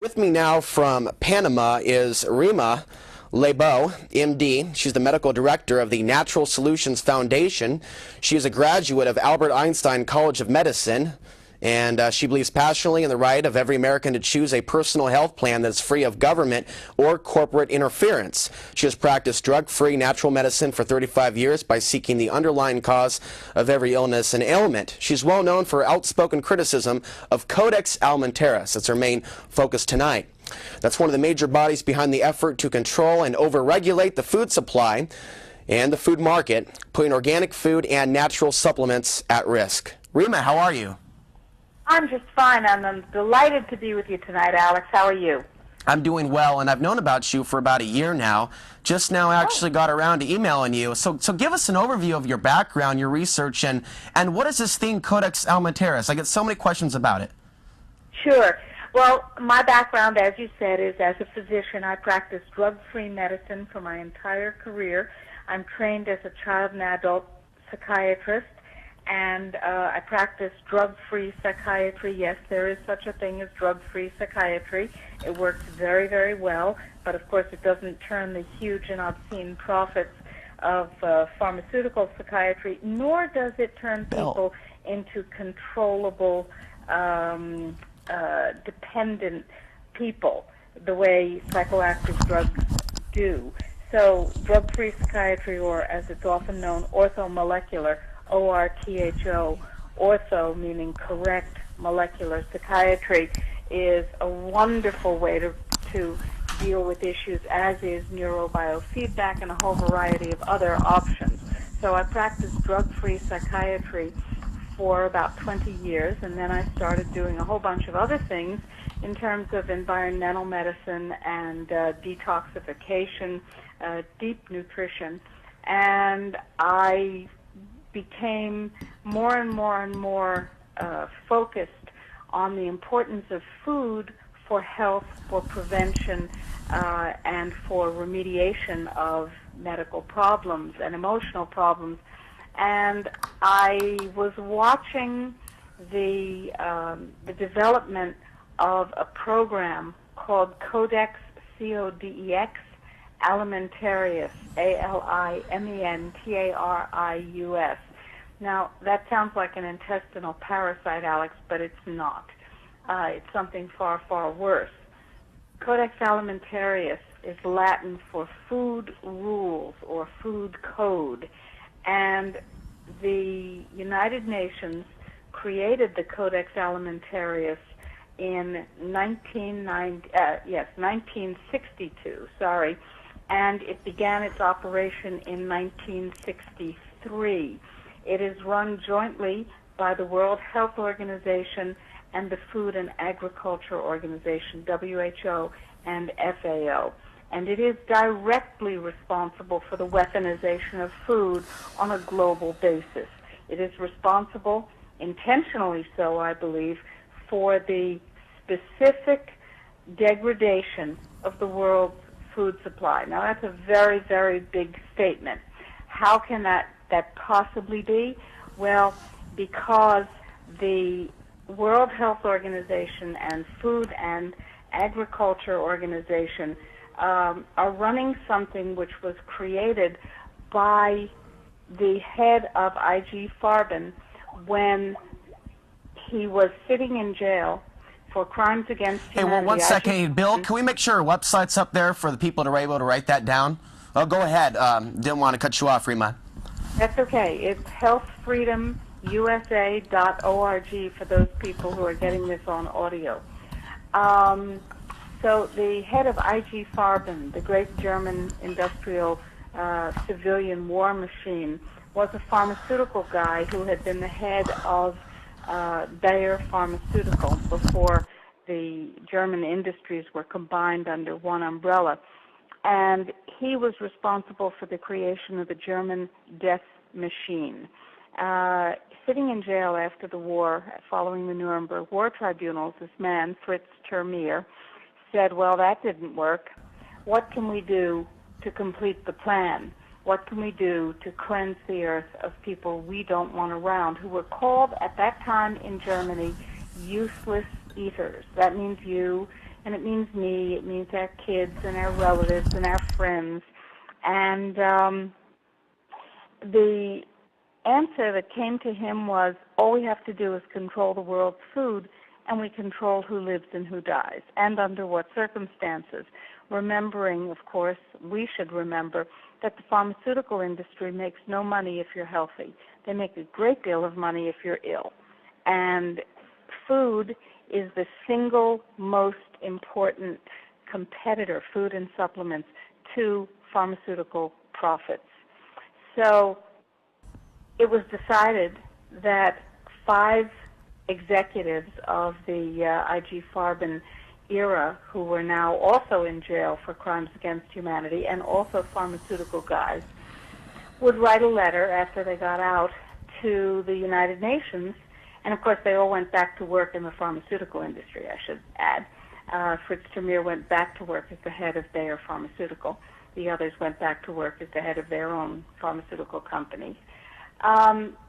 With me now from Panama is Rima Laibow, MD. She's the medical director of the Natural Solutions Foundation. She is a graduate of Albert Einstein College of Medicine, and she believes passionately in the right of every American to choose a personal health plan that is free of government or corporate interference. She has practiced drug-free natural medicine for 35 years by seeking the underlying cause of every illness and ailment. She's well known for outspoken criticism of CODEX Alimentarius. That's her main focus tonight. That's one of the major bodies behind the effort to control and overregulate the food supply and the food market, putting organic food and natural supplements at risk. Rima, how are you? I'm just fine. I'm delighted to be with you tonight, Alex. How are you? I'm doing well, and I've known about you for about a year now. Just now actually got around to emailing you. So give us an overview of your background, your research, and what is this thing, Codex Alimentarius? I get so many questions about it. Sure. Well, my background, as you said, is as a physician. I practiced drug-free medicine for my entire career. I'm trained as a child and adult psychiatrist, and I practice drug-free psychiatry. Yes, there is such a thing as drug-free psychiatry. It works very, very well, but of course it doesn't turn the huge and obscene profits of pharmaceutical psychiatry, nor does it turn people into controllable, dependent people the way psychoactive drugs do. So drug-free psychiatry, or as it's often known, orthomolecular, O-R-T-H-O, ortho meaning correct molecular psychiatry, is a wonderful way to deal with issues, as is neurobiofeedback and a whole variety of other options. So I practiced drug-free psychiatry for about 20 years, and then I started doing a whole bunch of other things in terms of environmental medicine and detoxification, deep nutrition, and I became more and more focused on the importance of food for health, for prevention, and for remediation of medical problems and emotional problems. And I was watching the development of a program called CODEX, C-O-D-E-X, Alimentarius, A-L-I-M-E-N-T-A-R-I-U-S. Now, that sounds like an intestinal parasite, Alex, but it's not. It's something far, far worse. Codex Alimentarius is Latin for food rules or food code. And the United Nations created the Codex Alimentarius in 1962, and it began its operation in 1963. It is run jointly by the World Health Organization and the Food and Agriculture Organization, WHO and FAO. And it is directly responsible for the weaponization of food on a global basis. It is responsible, intentionally so, I believe, for the specific degradation of the world's food supply. Now, that's a very, very big statement. How can that possibly be? Well, because the World Health Organization and Food and Agriculture Organization are running something which was created by the head of IG Farben when he was sitting in jail for crimes against humanity. Hey, well, one second. Hey, Bill, can we make sure our website's up there for the people to be able to write that down? Oh, go ahead. Didn't want to cut you off, Rima. That's okay. It's healthfreedomusa.org for those people who are getting this on audio. So the head of IG Farben, the great German industrial civilian war machine, was a pharmaceutical guy who had been the head of Bayer Pharmaceutical before the German industries were combined under one umbrella. And he was responsible for the creation of the German death machine. Sitting in jail after the war, following the Nuremberg War Tribunals, this man, Fritz Termeer, said, well, that didn't work. What can we do to complete the plan? What can we do to cleanse the earth of people we don't want around, who were called at that time in Germany useless eaters? That means you and it means me, it means our kids and our relatives and our friends. And the answer that came to him was, all we have to do is control the world's food, and we control who lives and who dies, and under what circumstances. Remembering, of course, we should remember that the pharmaceutical industry makes no money if you're healthy. They make a great deal of money if you're ill. And food is the single most important competitor, food and supplements, to pharmaceutical profits. So it was decided that 5 executives of the IG Farben era, who were now also in jail for crimes against humanity, and also pharmaceutical guys, would write a letter after they got out to the United Nations. And of course they all went back to work in the pharmaceutical industry, I should add. Fritz Termeer went back to work as the head of Bayer Pharmaceutical. The others went back to work as the head of their own pharmaceutical companies.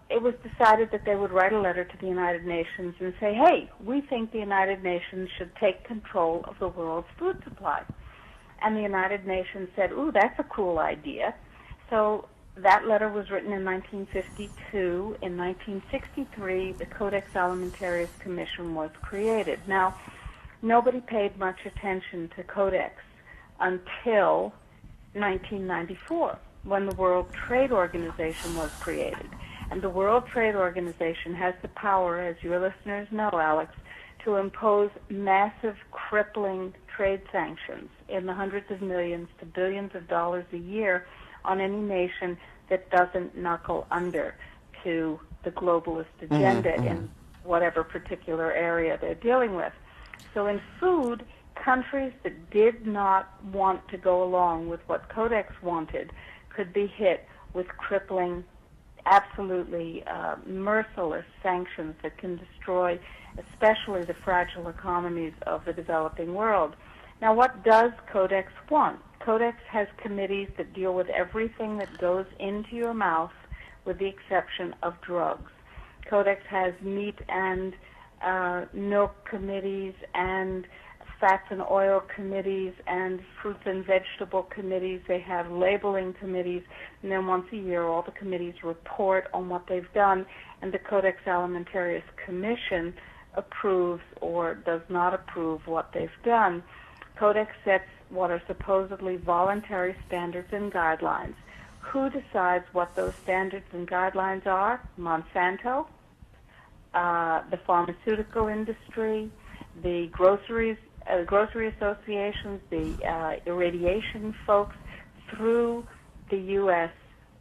It was decided that they would write a letter to the United Nations and say, hey, we think the United Nations should take control of the world's food supply. And the United Nations said, ooh, that's a cool idea. So that letter was written in 1952. In 1963, the CODEX Alimentarius Commission was created. Now, nobody paid much attention to CODEX until 1994, when the World Trade Organization was created. And the World Trade Organization has the power, as your listeners know, Alex, to impose massive, crippling trade sanctions in the hundreds of millions to billions of dollars a year on any nation that doesn't knuckle under to the globalist agenda in whatever particular area they're dealing with. So in food, countries that did not want to go along with what CODEX wanted could be hit with crippling, absolutely merciless sanctions that can destroy especially the fragile economies of the developing world. Now, what does CODEX want? CODEX has committees that deal with everything that goes into your mouth, with the exception of drugs. CODEX has meat and milk committees and fats and oil committees and fruits and vegetable committees. They have labeling committees, and then once a year all the committees report on what they've done, and the Codex Alimentarius Commission approves or does not approve what they've done. Codex sets what are supposedly voluntary standards and guidelines. Who decides what those standards and guidelines are? Monsanto, the pharmaceutical industry, the grocery associations, the irradiation folks, through the U.S.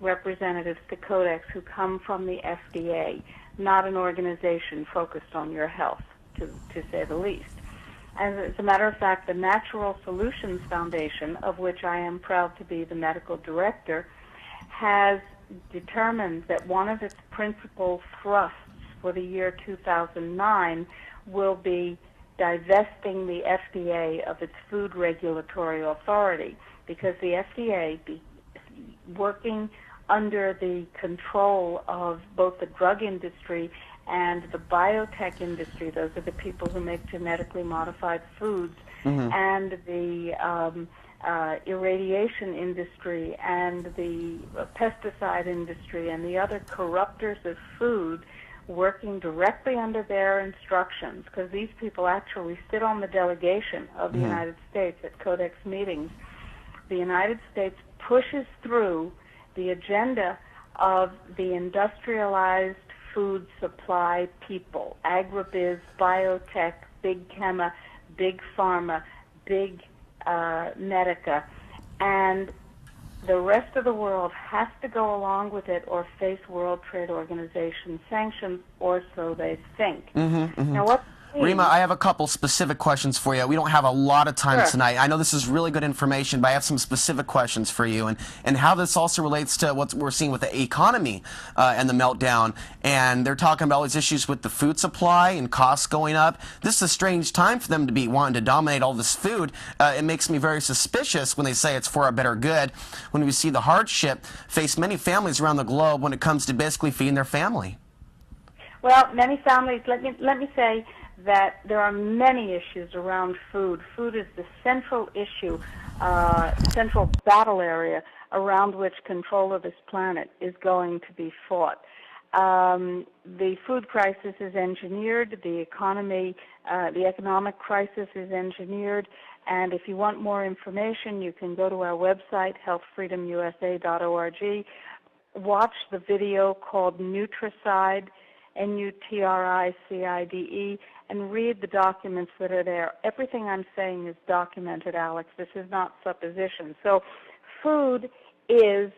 representatives to Codex who come from the FDA, not an organization focused on your health, to say the least. And as a matter of fact, the Natural Solutions Foundation, of which I am proud to be the medical director, has determined that one of its principal thrusts for the year 2009 will be divesting the FDA of its food regulatory authority, because the FDA, working under the control of both the drug industry and the biotech industry, those are the people who make genetically modified foods, and the irradiation industry and the pesticide industry and the other corruptors of food, working directly under their instructions, because these people actually sit on the delegation of the United States at Codex meetings. The United States pushes through the agenda of the industrialized food supply people, agribiz, biotech, big chema, big pharma, big medica, and the rest of the world has to go along with it or face World Trade Organization sanctions, or so they think. Now, what Rima, I have a couple specific questions for you. We don't have a lot of time tonight. I know this is really good information, but I have some specific questions for you, and how this also relates to what we're seeing with the economy and the meltdown. And they're talking about all these issues with the food supply and costs going up. This is a strange time for them to be wanting to dominate all this food. It makes me very suspicious when they say it's for a better good, when we see the hardship face many families around the globe when it comes to basically feeding their family. Well, many families, let me say, that there are many issues around food. Food is the central issue, central battle area around which control of this planet is going to be fought. The food crisis is engineered, the economic crisis is engineered, and if you want more information, you can go to our website, healthfreedomusa.org, watch the video called Nutricide, Nutricide, and read the documents that are there. Everything I'm saying is documented, Alex. This is not supposition. So food is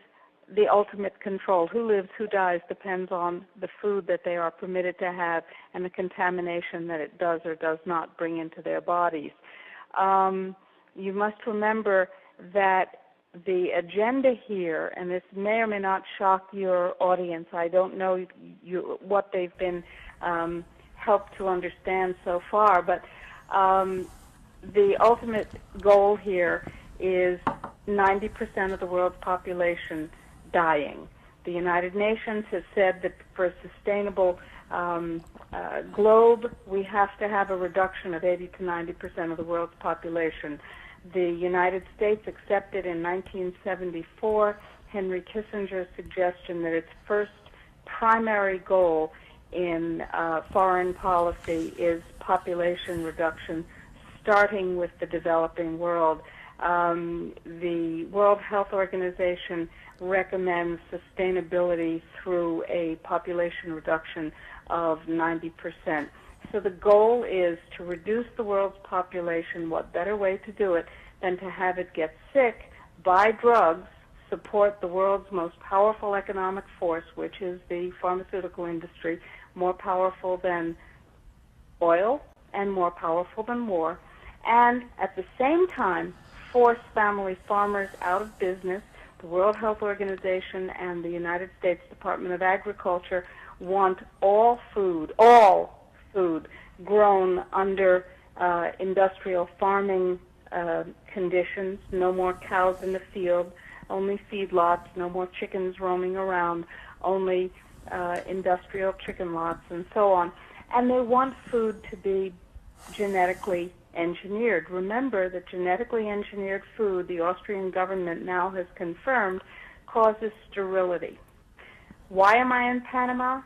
the ultimate control. Who lives, who dies depends on the food that they are permitted to have and the contamination that it does or does not bring into their bodies. You must remember that the agenda here, and this may or may not shock your audience, I don't know what they've been helped to understand so far, but the ultimate goal here is 90% of the world's population dying. The United Nations has said that for a sustainable globe, we have to have a reduction of 80 to 90% of the world's population. The United States accepted in 1974 Henry Kissinger's suggestion that its first primary goal in foreign policy is population reduction, starting with the developing world. The World Health Organization recommends sustainability through a population reduction of 90%. So the goal is to reduce the world's population. What better way to do it than to have it get sick, buy drugs, support the world's most powerful economic force, which is the pharmaceutical industry, more powerful than oil and more powerful than war, and at the same time force family farmers out of business. The World Health Organization and the United States Department of Agriculture want all food grown under industrial farming conditions, no more cows in the field, only feedlots, no more chickens roaming around, only industrial chicken lots, and so on. And they want food to be genetically engineered. Remember that genetically engineered food, the Austrian government now has confirmed, causes sterility. Why am I in Panama?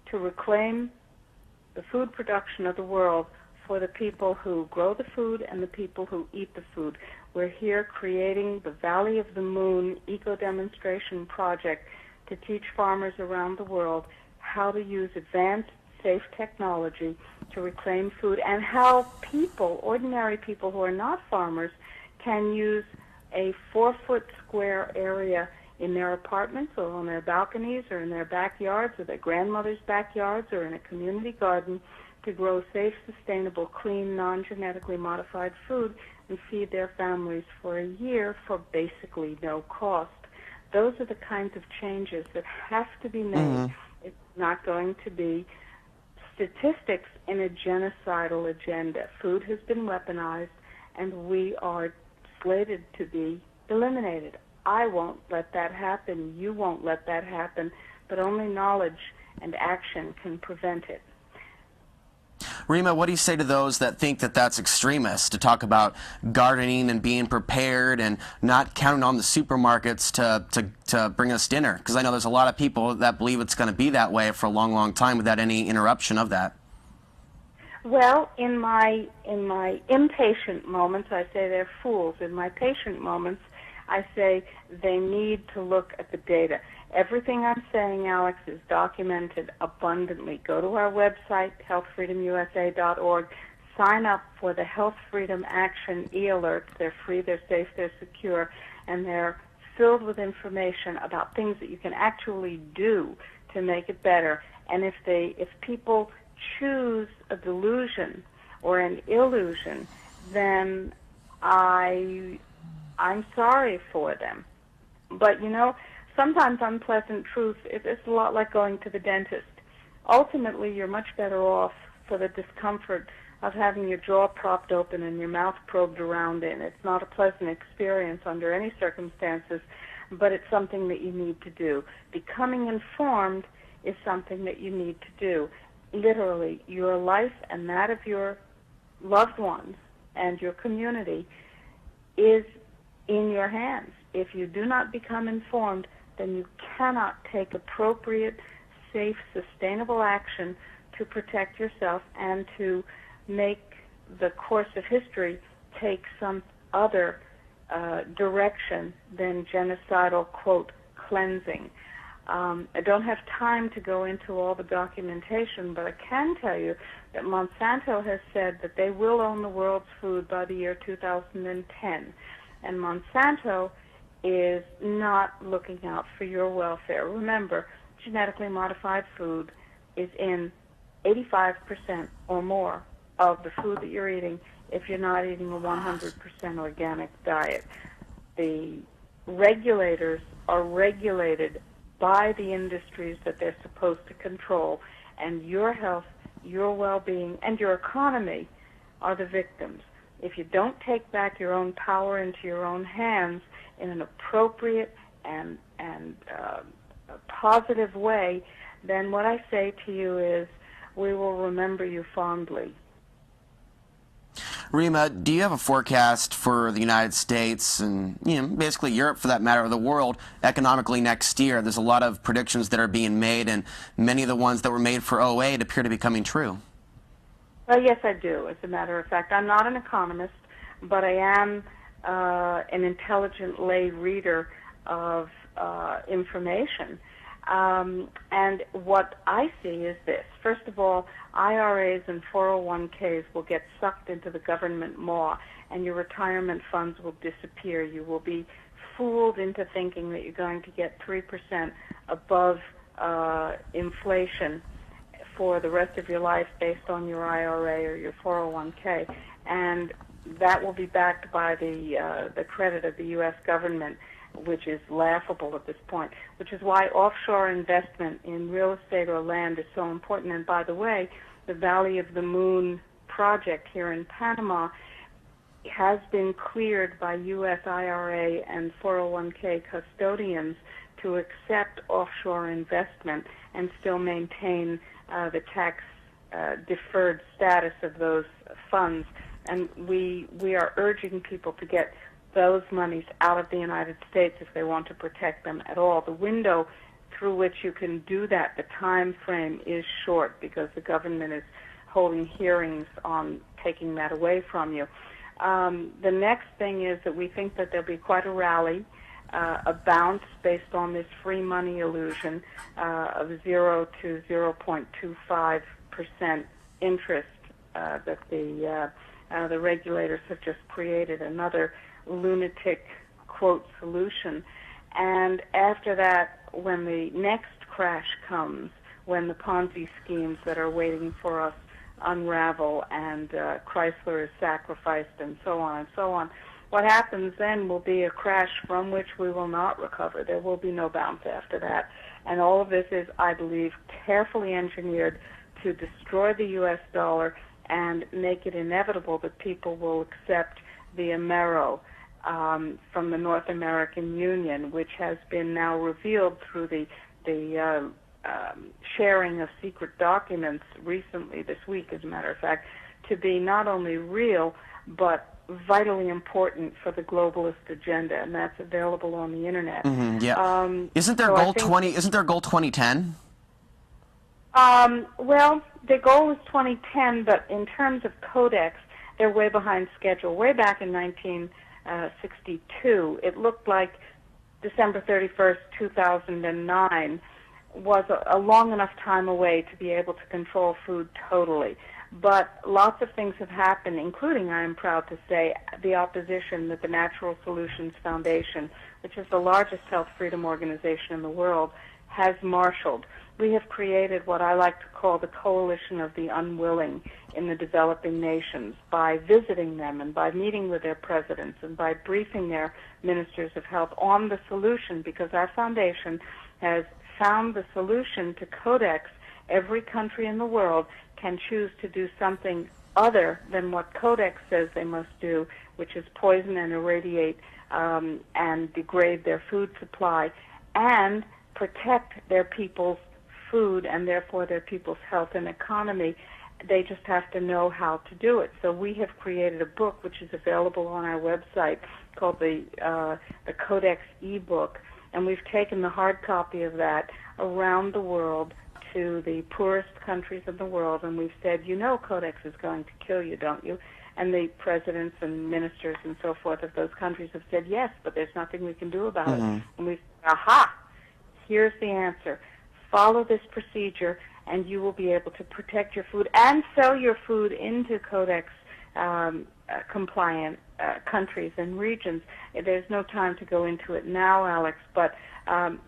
To reclaim the food production of the world for the people who grow the food and the people who eat the food. We're here creating the Valley of the Moon eco-demonstration project to teach farmers around the world how to use advanced, safe technology to reclaim food, and how people, ordinary people who are not farmers, can use a 4-foot square area in their apartments or on their balconies or in their backyards or their grandmother's backyards or in a community garden to grow safe, sustainable, clean, non-genetically modified food and feed their families for a year for basically no cost. Those are the kinds of changes that have to be made. Mm-hmm. It's not going to be statistics in a genocidal agenda. Food has been weaponized, and we are slated to be eliminated. I won't let that happen. You won't let that happen. But only knowledge and action can prevent it. Rima, what do you say to those that think that that's extremist, to talk about gardening and being prepared and not counting on the supermarkets to bring us dinner? Because I know there's a lot of people that believe it's going to be that way for a long, long time without any interruption of that. Well, in my impatient moments, I say they're fools. In my patient moments, I say they need to look at the data. Everything I'm saying, Alex, is documented abundantly. Go to our website, healthfreedomusa.org. Sign up for the Health Freedom Action e-alerts. They're free, they're safe, they're secure, and they're filled with information about things that you can actually do to make it better. And if people choose a delusion or an illusion, then I'm sorry for them. But, you know, sometimes unpleasant truth, it's a lot like going to the dentist. Ultimately, you're much better off for the discomfort of having your jaw propped open and your mouth probed around in. It's not a pleasant experience under any circumstances, but it's something that you need to do. Becoming informed is something that you need to do. literally, your life and that of your loved ones and your community is in your hands. If you do not become informed, then you cannot take appropriate, safe, sustainable action to protect yourself and to make the course of history take some other direction than genocidal, quote, cleansing. I don't have time to go into all the documentation, but I can tell you that Monsanto has said that they will own the world's food by the year 2010. And Monsanto is not looking out for your welfare. Remember, genetically modified food is in 85% or more of the food that you're eating if you're not eating a 100% organic diet. The regulators are regulated by the industries that they're supposed to control, and your health, your well-being, and your economy are the victims. If you don't take back your own power into your own hands in an appropriate and positive way, then what I say to you is, we will remember you fondly. Rima, do you have a forecast for the United States and basically Europe, for that matter, or the world economically next year? There's a lot of predictions that are being made, and many of the ones that were made for '08 appear to be coming true. Well, yes, I do. As a matter of fact, I'm not an economist, but I am an intelligent lay reader of information. And what I see is this. First of all, IRAs and 401ks will get sucked into the government maw, and your retirement funds will disappear. You will be fooled into thinking that you're going to get 3% above inflation for the rest of your life based on your IRA or your 401k, and that will be backed by the credit of the U.S. government, which is laughable at this point, which is why offshore investment in real estate or land is so important. And by the way, the Valley of the Moon project here in Panama has been cleared by U.S. IRA and 401k custodians to accept offshore investment and still maintain the tax deferred status of those funds. And we are urging people to get those monies out of the United States if they want to protect them at all. The window through which you can do that, the time frame, is short because the government is holding hearings on taking that away from you. The next thing is that we think that there'll be quite a rally, a bounce based on this free money illusion of 0 to 0.25% interest that the regulators have just created, another lunatic, quote, solution. And after that, when the next crash comes, when the Ponzi schemes that are waiting for us unravel and Chrysler is sacrificed and so on, what happens then will be a crash from which we will not recover. There will be no bounce after that. And all of this is, I believe, carefully engineered to destroy the U.S. dollar and make it inevitable that people will accept the Amero from the North American Union, which has been now revealed through the sharing of secret documents recently, this week, as a matter of fact, to be not only real but vitally important for the globalist agenda, and that's available on the internet. Yeah. Isn't there goal 2010? Well, the goal is 2010, but in terms of CODEX, they're way behind schedule. Way back in 1962, it looked like December 31st, 2009 was a long enough time away to be able to control food totally. But lots of things have happened, including, I am proud to say, the opposition that the Natural Solutions Foundation, which is the largest health freedom organization in the world, has marshaled. We have created what I like to call the coalition of the unwilling in the developing nations by visiting them and by meeting with their presidents and by briefing their ministers of health on the solution, because our foundation has found the solution to CODEX. Every country in the world can choose to do something other than what CODEX says they must do, which is poison and irradiate and degrade their food supply and protect their people's food and therefore their people's health and economy. They just have to know how to do it. So we have created a book which is available on our website called the CODEX ebook, and we've taken the hard copy of that around the world to the poorest countries in the world, and we've said, you know CODEX is going to kill you, don't you? And the presidents and ministers and so forth of those countries have said, yes, but there's nothing we can do about it. And we've said, aha, here's the answer. Follow this procedure, and you will be able to protect your food and sell your food into CODEX compliant countries and regions. There's no time to go into it now, Alex, but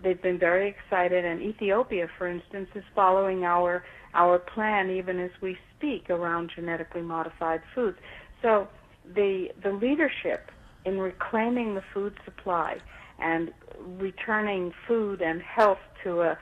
they've been very excited, and Ethiopia, for instance, is following our plan even as we speak around genetically modified foods. So the leadership in reclaiming the food supply and returning food and health to a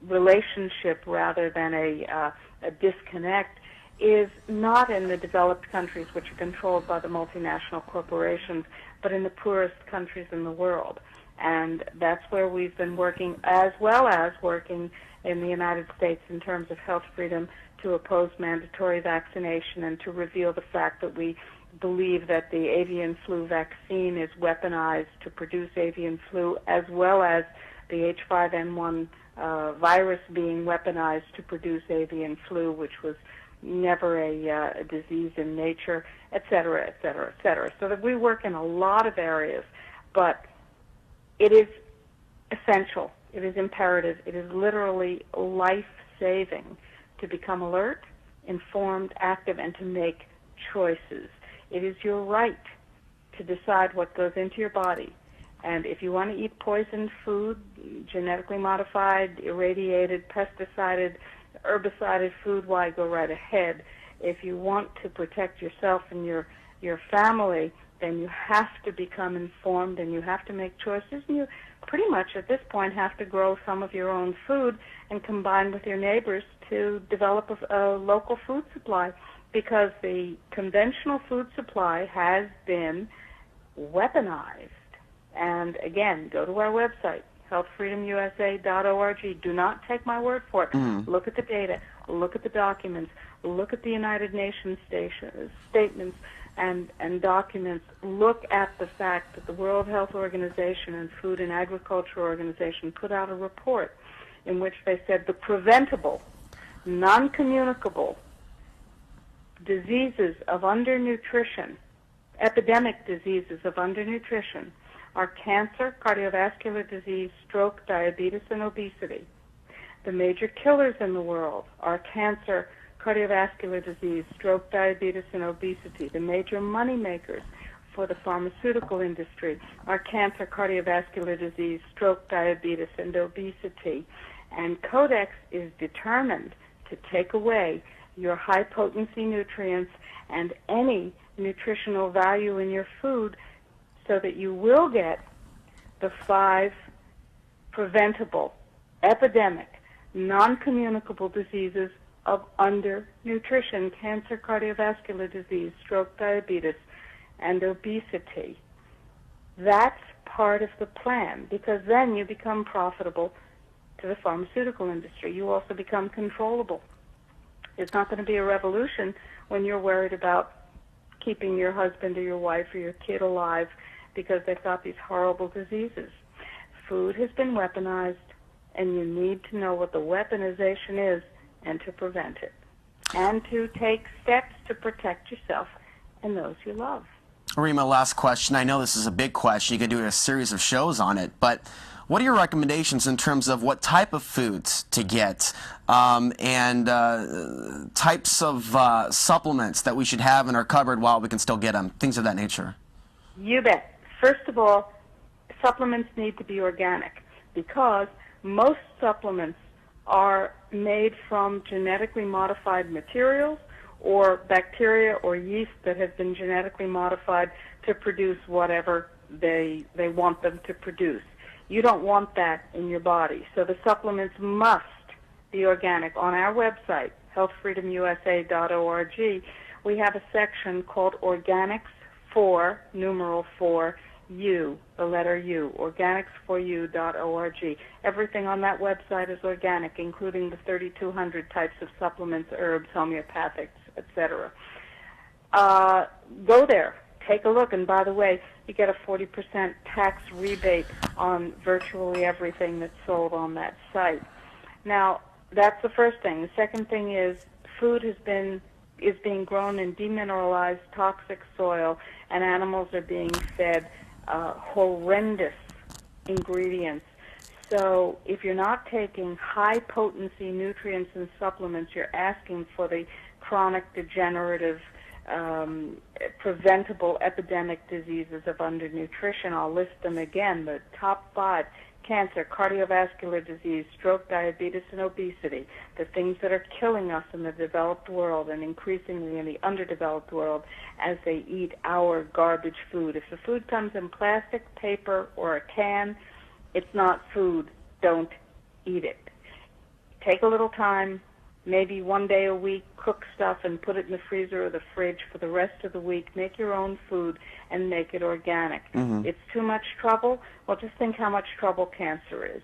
relationship rather than a disconnect is not in the developed countries, which are controlled by the multinational corporations, but in the poorest countries in the world. And that's where we've been working, as well as working in the United States in terms of health freedom to oppose mandatory vaccination and to reveal the fact that we believe that the avian flu vaccine is weaponized to produce avian flu, as well as the H5N1 virus being weaponized to produce avian flu, which was never a disease in nature, et cetera, et cetera, et cetera. So that we work in a lot of areas, but it is essential, it is imperative, it is literally life-saving to become alert, informed, active, and to make choices. It is your right to decide what goes into your body. And if you want to eat poisoned food, genetically modified, irradiated, pesticided, herbicided food, why, go right ahead. If you want to protect yourself and your family, then you have to become informed and you have to make choices, and you pretty much at this point have to grow some of your own food and combine with your neighbors to develop a local food supply, because the conventional food supply has been weaponized. And again, go to our website, healthfreedomusa.org. Do not take my word for it. Look at the data, look at the documents, look at the United Nations statements and documents. Look at the fact that the World Health Organization and Food and Agriculture Organization put out a report in which they said the preventable, non-communicable diseases of undernutrition, epidemic diseases of undernutrition, are cancer, cardiovascular disease, stroke, diabetes, and obesity. The major killers in the world are cancer, cardiovascular disease, stroke, diabetes, and obesity. The major money makers for the pharmaceutical industry are cancer, cardiovascular disease, stroke, diabetes, and obesity. And CODEX is determined to take away your high-potency nutrients and any nutritional value in your food so that you will get the 5 preventable, epidemic, non-communicable diseases of undernutrition: cancer, cardiovascular disease, stroke, diabetes, and obesity. That's part of the plan, because then you become profitable to the pharmaceutical industry. You also become controllable. It's not going to be a revolution when you're worried about keeping your husband or your wife or your kid alive because they've got these horrible diseases. Food has been weaponized, and you need to know what the weaponization is and to prevent it, and to take steps to protect yourself and those you love. Rima, last question. I know this is a big question. You could do a series of shows on it, but what are your recommendations in terms of what type of foods to get and types of supplements that we should have in our cupboard while we can still get them, things of that nature? You bet. First of all, supplements need to be organic, because most supplements are made from genetically modified materials or bacteria or yeast that have been genetically modified to produce whatever they want them to produce. You don't want that in your body. So the supplements must be organic. On our website, healthfreedomusa.org, we have a section called Organics for, numeral 4, U, the letter U, organics4u.org. Everything on that website is organic, including the 3,200 types of supplements, herbs, homeopathics, etc. Go there, take a look, and by the way, you get a 40% tax rebate on virtually everything that's sold on that site. Now, that's the first thing. The second thing is food is being grown in demineralized, toxic soil, and animals are being fed horrendous ingredients. So if you're not taking high-potency nutrients and supplements, you're asking for the chronic, degenerative, preventable epidemic diseases of undernutrition. I'll list them again. The top 5: cancer, cardiovascular disease, stroke, diabetes, and obesity, the things that are killing us in the developed world and increasingly in the underdeveloped world as they eat our garbage food. If the food comes in plastic, paper, or a can, it's not food. Don't eat it. Take a little time, maybe one day a week, cook stuff and put it in the freezer or the fridge for the rest of the week. Make your own food and make it organic. It's too much trouble? Well, just think how much trouble cancer is.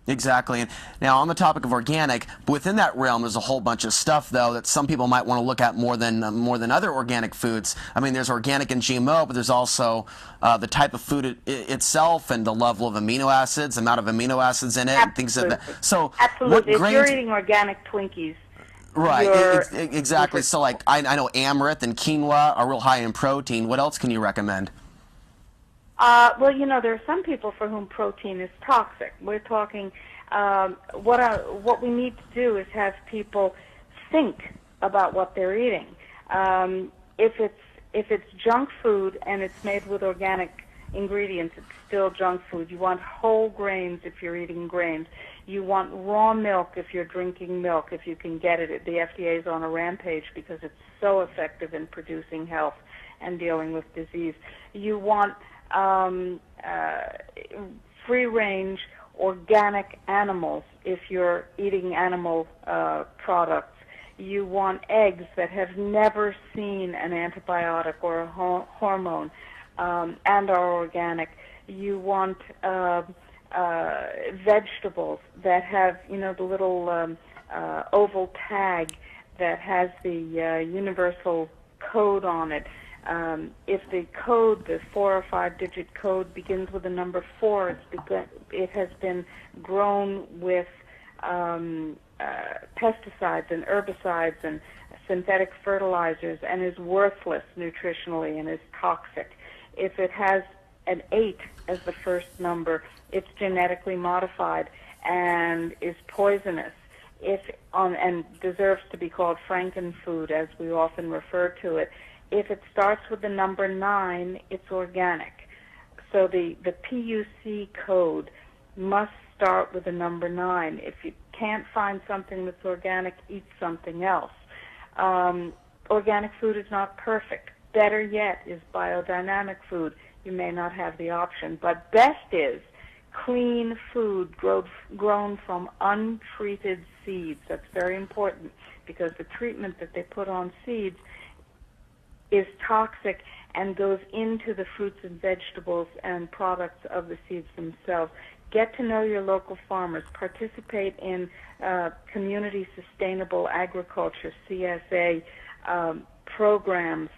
Exactly. And now, on the topic of organic, within that realm, there's a whole bunch of stuff, though, that some people might want to look at more than other organic foods. I mean, there's organic and GMO, but there's also the type of food itself and the level of amino acids, amount of amino acids in it, and things like that. So, absolutely. What if you're eating organic Twinkies, right? Exactly. So, like, I know amaranth and quinoa are real high in protein. What else can you recommend? Well, you know, there are some people for whom protein is toxic. We're talking, what we need to do is have people think about what they're eating. If it's junk food and it's made with organic ingredients, it's still junk food. You want whole grains if you're eating grains. You want raw milk if you're drinking milk, if you can get it. The FDA is on a rampage because it's so effective in producing health and dealing with disease. You want free-range organic animals if you're eating animal products. You want eggs that have never seen an antibiotic or a hormone and are organic. You want vegetables that have, you know, the little oval tag that has the universal code on it. If the code, the 4 or 5 digit code, begins with the number 4, it has been grown with pesticides and herbicides and synthetic fertilizers and is worthless nutritionally and is toxic. If it has an 8 as the first number, it's genetically modified and is poisonous. And deserves to be called Frankenfood, as we often refer to it. If it starts with the number 9, it's organic. So the PUC code must start with the number 9. If you can't find something that's organic, eat something else. Organic food is not perfect. Better yet is biodynamic food. You may not have the option. But best is clean food grown from untreated seeds. That's very important because the treatment that they put on seeds is toxic and goes into the fruits and vegetables and products of the seeds themselves. Get to know your local farmers. Participate in community sustainable agriculture, CSA, programs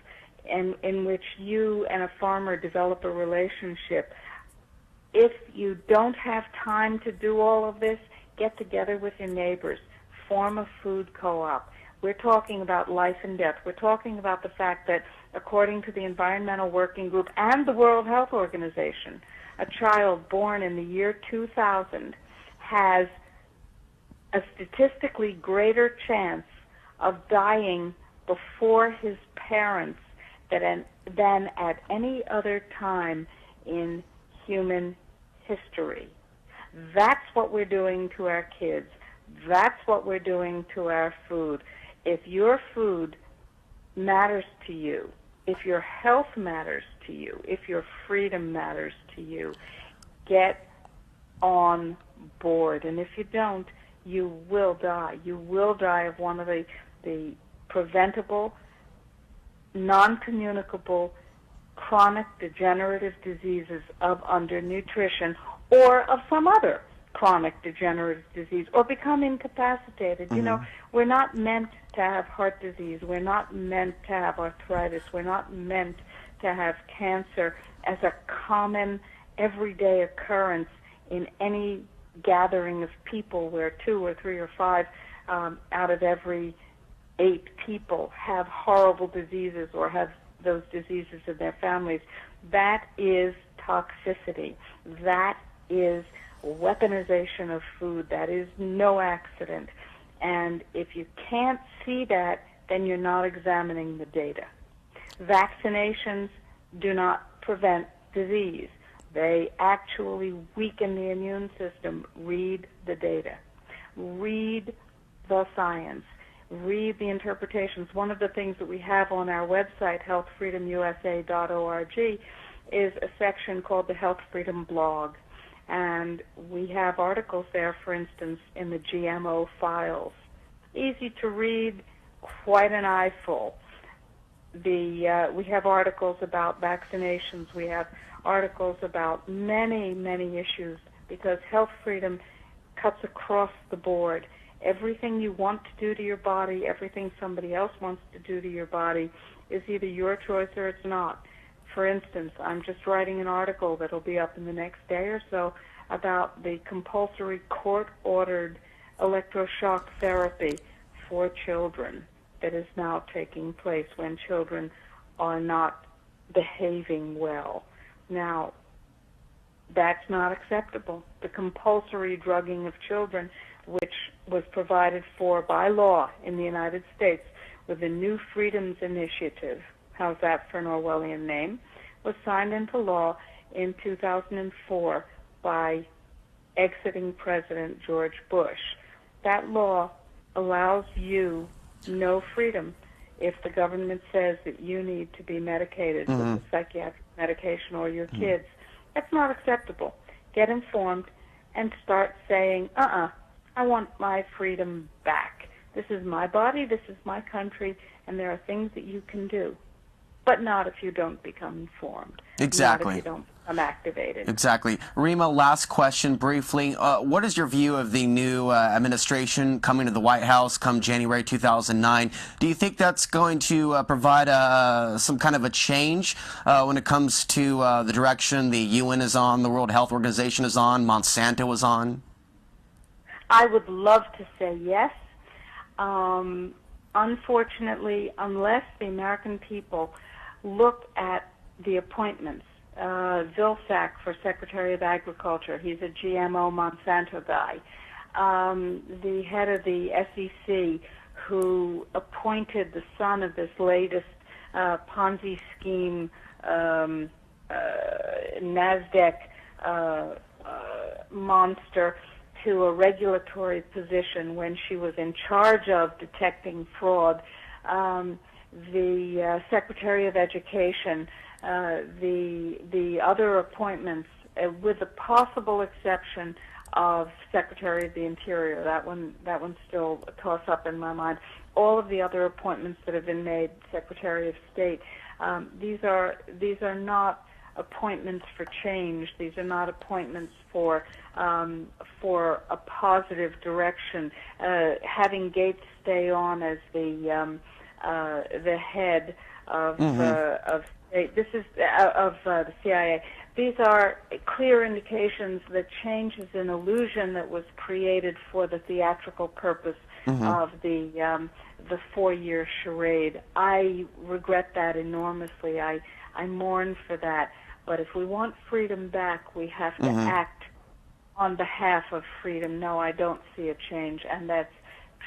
in which you and a farmer develop a relationship. If you don't have time to do all of this, get together with your neighbors. Form a food co-op. We're talking about life and death. We're talking about the fact that, according to the Environmental Working Group and the World Health Organization, a child born in the year 2000 has a statistically greater chance of dying before his parents than at any other time in human history. That's what we're doing to our kids. That's what we're doing to our food. If your food matters to you, if your health matters to you, if your freedom matters to you, get on board. And if you don't, you will die. You will die of one of the preventable, non-communicable chronic degenerative diseases of undernutrition or of some other chronic degenerative disease or become incapacitated. You know, we're not meant to have heart disease. We're not meant to have arthritis. We're not meant to have cancer as a common everyday occurrence in any gathering of people where 2 or 3 or 5 out of every 8 people have horrible diseases or have those diseases in their families. That is toxicity. That is weaponization of food. That is no accident. And if you can't see that, then you're not examining the data. Vaccinations do not prevent disease. They actually weaken the immune system. Read the data. Read the science. Read the interpretations. One of the things that we have on our website, healthfreedomusa.org, is a section called the Health Freedom Blog. And we have articles there, for instance, in the GMO files. Easy to read, quite an eyeful. We have articles about vaccinations. We have articles about many, many issues because health freedom cuts across the board. Everything you want to do to your body, everything somebody else wants to do to your body is either your choice or it's not. For instance, I'm just writing an article that will be up in the next day or so about the compulsory court-ordered electroshock therapy for children that is now taking place when children are not behaving well. Now, that's not acceptable. The compulsory drugging of children, which was provided for by law in the United States with the New Freedoms Initiative, how's that for an Orwellian name, was signed into law in 2004 by exiting President George Bush. That law allows you no freedom if the government says that you need to be medicated with a psychiatric medication or your kids. That's not acceptable. Get informed and start saying, I want my freedom back. This is my body, this is my country, and there are things that you can do. But not if you don't become informed. Exactly. Not if you don't become activated. Exactly. Rima, last question briefly. What is your view of the new administration coming to the White House come January 2009? Do you think that's going to provide some kind of a change when it comes to the direction the UN is on, the World Health Organization is on, Monsanto is on? I would love to say yes. Unfortunately, unless the American people look at the appointments, Vilsack for Secretary of Agriculture, he's a GMO Monsanto guy. The head of the SEC, who appointed the son of this latest Ponzi scheme, NASDAQ monster, to a regulatory position when she was in charge of detecting fraud. The Secretary of Education, the other appointments, with the possible exception of Secretary of the Interior, that one's still a toss-up in my mind. All of the other appointments that have been made, Secretary of State, these are not appointments for change. These are not appointments for a positive direction. Having Gates stay on as the head of this is of the CIA. These are clear indications that change is an illusion that was created for the theatrical purpose of the 4-year charade. I regret that enormously. I mourn for that. But if we want freedom back, we have to act on behalf of freedom. No, I don't see a change, and that's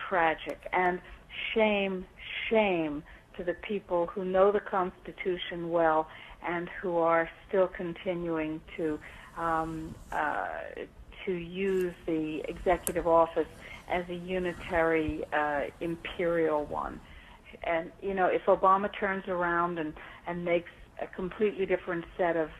tragic. And shame, shame to the people who know the Constitution well and who are still continuing to use the executive office as a unitary imperial one. And, you know, if Obama turns around and makes a completely different set of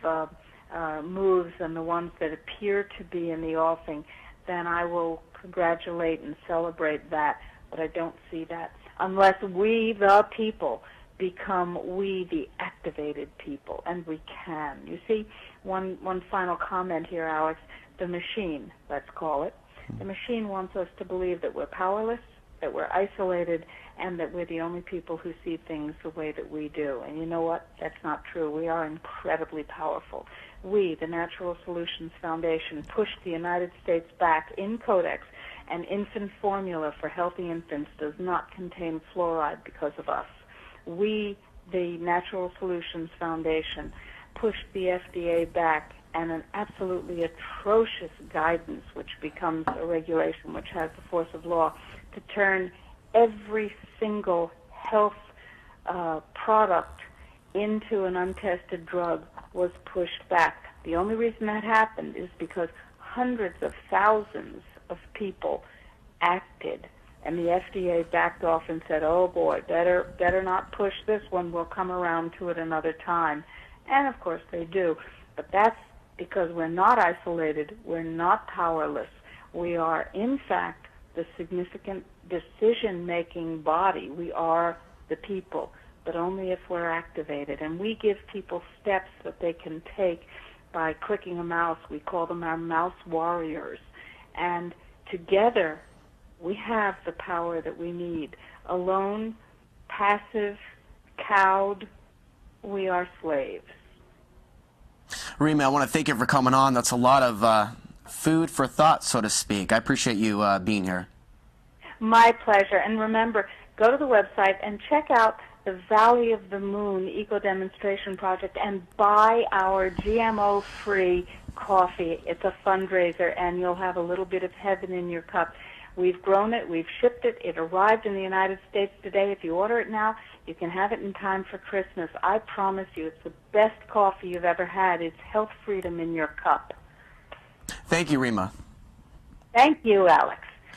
moves than the ones that appear to be in the offing, then I will congratulate and celebrate that. But I don't see that unless we, the people, become we, the activated people, and we can. You see, one final comment here, Alex. The machine, let's call it, the machine wants us to believe that we're powerless, that we're isolated, and that we're the only people who see things the way that we do. And you know what? That's not true. We are incredibly powerful. We, the Natural Solutions Foundation, pushed the United States back in CODEX, and infant formula for healthy infants does not contain fluoride because of us. We, the Natural Solutions Foundation, pushed the FDA back, and an absolutely atrocious guidance, which becomes a regulation, which has the force of law, to turn every single health product into an untested drug, was pushed back. The only reason that happened is because hundreds of thousands of people acted, and the FDA backed off and said, oh boy, better not push this one, we'll come around to it another time. And of course they do. But that's because we're not isolated, we're not powerless. We are, in fact, the significant decision-making body. We are the people, but only if we're activated. And we give people steps that they can take by clicking a mouse. We call them our mouse warriors. And together, we have the power that we need. Alone, passive, cowed, we are slaves. Rima, I want to thank you for coming on. That's a lot of food for thought, so to speak. I appreciate you being here. My pleasure. And remember, go to the website and check out the Valley of the Moon Eco-Demonstration Project and buy our GMO-free coffee. It's a fundraiser, and you'll have a little bit of heaven in your cup. We've grown it. We've shipped it. It arrived in the United States today. If you order it now, you can have it in time for Christmas. I promise you, it's the best coffee you've ever had. It's health freedom in your cup. Thank you, Rima. Thank you, Alex.